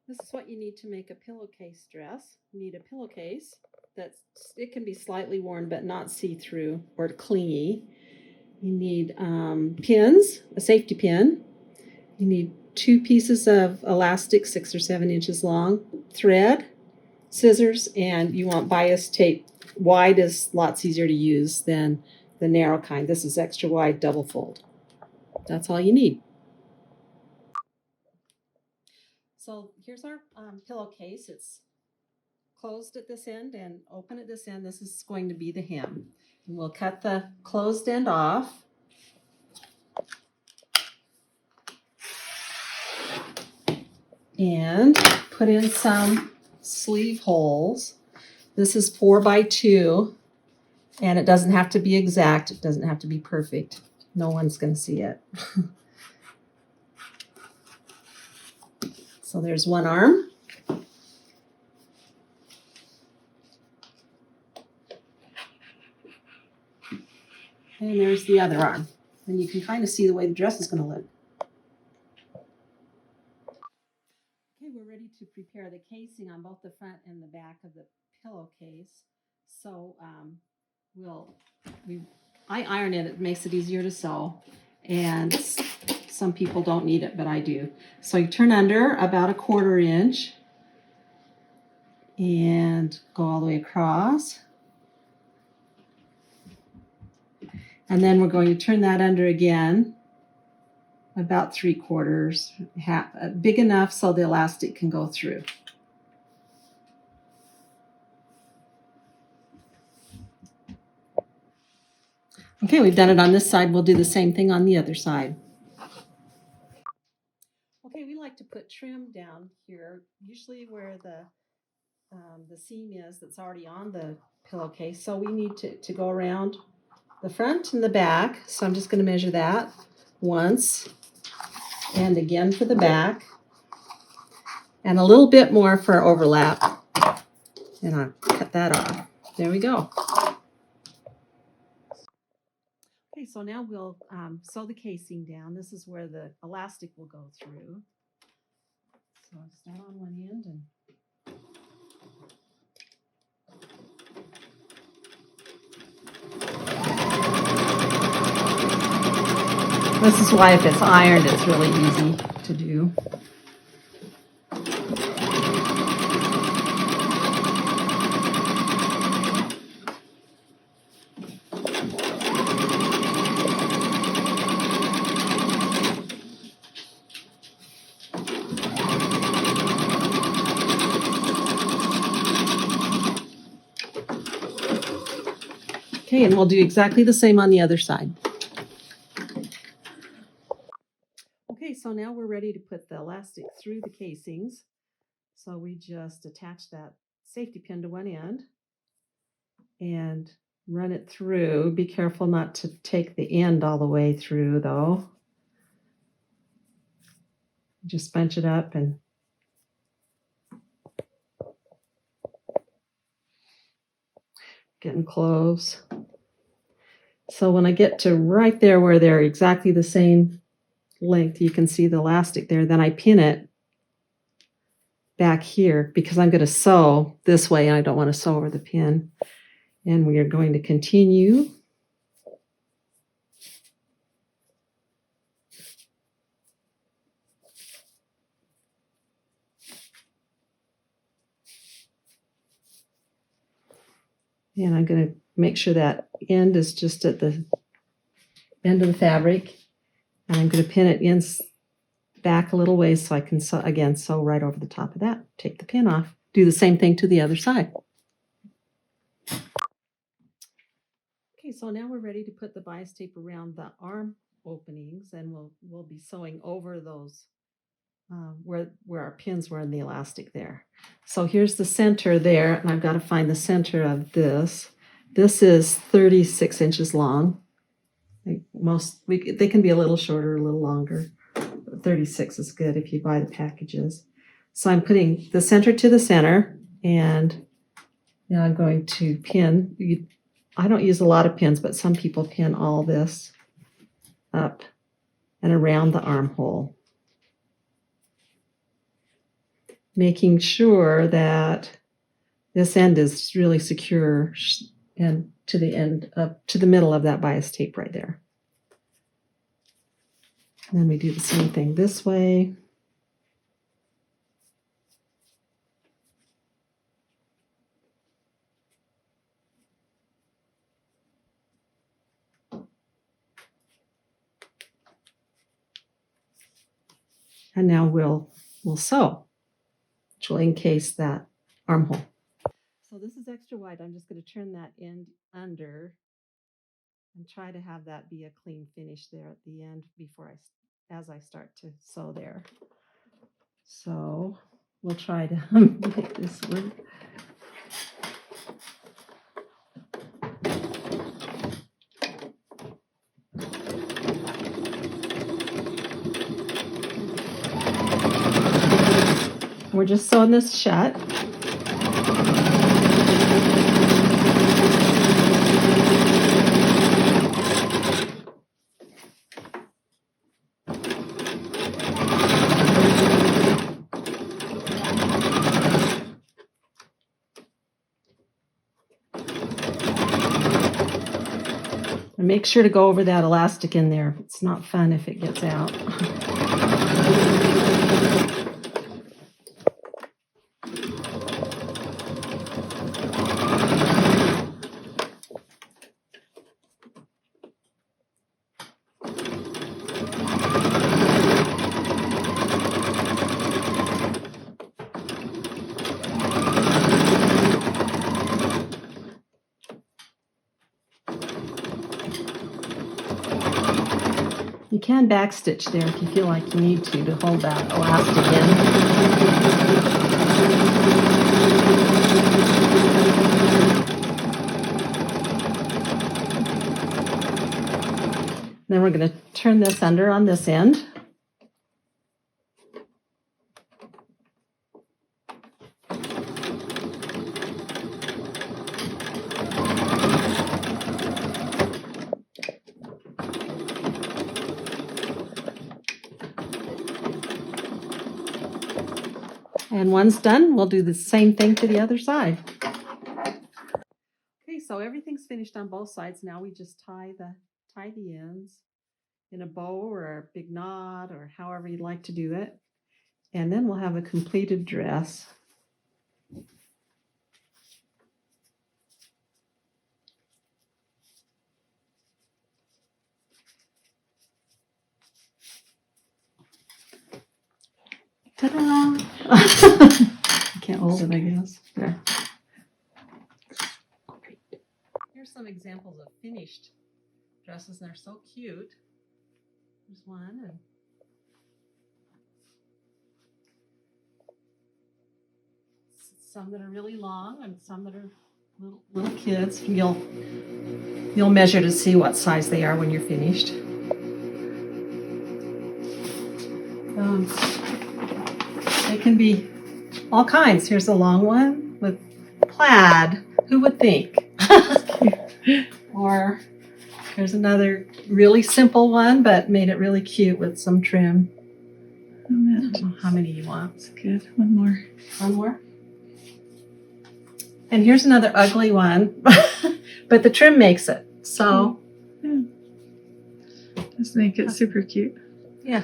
This is what you need to make a pillowcase dress. You need a pillowcase it can be slightly worn but not see-through or clingy. You need pins, a safety pin. You need 2 pieces of elastic 6 or 7 inches long, thread, scissors, and you want bias tape. Wide is lots easier to use than the narrow kind. This is extra wide double fold. That's all you need. So here's our pillowcase. It's closed at this end and open at this end. This is going to be the hem. And we'll cut the closed end off. And put in some sleeve holes. This is 4 by 2, and it doesn't have to be exact. It doesn't have to be perfect. No one's going to see it. So there's one arm. And there's the other arm. And you can kind of see the way the dress is going to look. Okay, we're ready to prepare the casing on both the front and the back of the pillowcase. So I iron it. It makes it easier to sew. And some people don't need it, but I do. So you turn under about 1/4 inch and go all the way across. And then we're going to turn that under again about 3/4, half, big enough so the elastic can go through. Okay, we've done it on this side. We'll do the same thing on the other side. Okay, we like to put trim down here, usually where the seam is that's already on the pillowcase. So we need to go around the front and the back. So I'm just going to measure that once and again for the back and a little bit more for overlap. And I'll cut that off. There we go. Okay, so now we'll sew the casing down. This is where the elastic will go through. So I'll start on one end and this is why if it's ironed, it's really easy to do. Okay, and we'll do exactly the same on the other side. Okay, so now we're ready to put the elastic through the casings. So we just attach that safety pin to one end and run it through. Be careful not to take the end all the way through though. Just bunch it up and getting close. So when I get to right there where they're exactly the same length, you can see the elastic there, then I pin it back here because I'm going to sew this way and I don't want to sew over the pin. And we are going to continue. And I'm going to make sure that end is just at the end of the fabric. And I'm going to pin it in back a little ways so I can, again, sew right over the top of that. Take the pin off. Do the same thing to the other side. Okay, so now we're ready to put the bias tape around the arm openings, and we'll be sewing over those where our pins were in the elastic there. So here's the center there, and I've got to find the center of this. This is 36 inches long. They can be a little shorter, a little longer. 36 is good if you buy the packages. So I'm putting the center to the center, and now I'm going to pin. I don't use a lot of pins, but some people pin all this up and around the armhole. making sure that this end is really secure and to the end up to the middle of that bias tape right there. And then we do the same thing this way. And now we'll sew, which will encase that armhole. So this is extra wide. I'm just going to turn that end under and try to have that be a clean finish there at the end as I start to sew there. So we'll try to make this work. We're just sewing this shut. And make sure to go over that elastic in there. It's not fun if it gets out. You can backstitch there if you feel like you need to hold that elastic in. Then we're going to turn this under on this end. And once done, we'll do the same thing to the other side. Okay, so everything's finished on both sides. Now we just tie the ends in a bow or a big knot or however you'd like to do it. And then we'll have a completed dress. Ta-da! I can't hold it, I guess. There. Here's some examples of finished dresses, and they're so cute. There's one, and some that are really long, and some that are little kids. You'll measure to see what size they are when you're finished. They can be all kinds. Here's a long one with plaid. Who would think? Or here's another really simple one, but made it really cute with some trim. I don't know how many you want. That's good. One more. One more. And here's another ugly one, but the trim makes it. So, yeah. Just make it super cute. Yeah.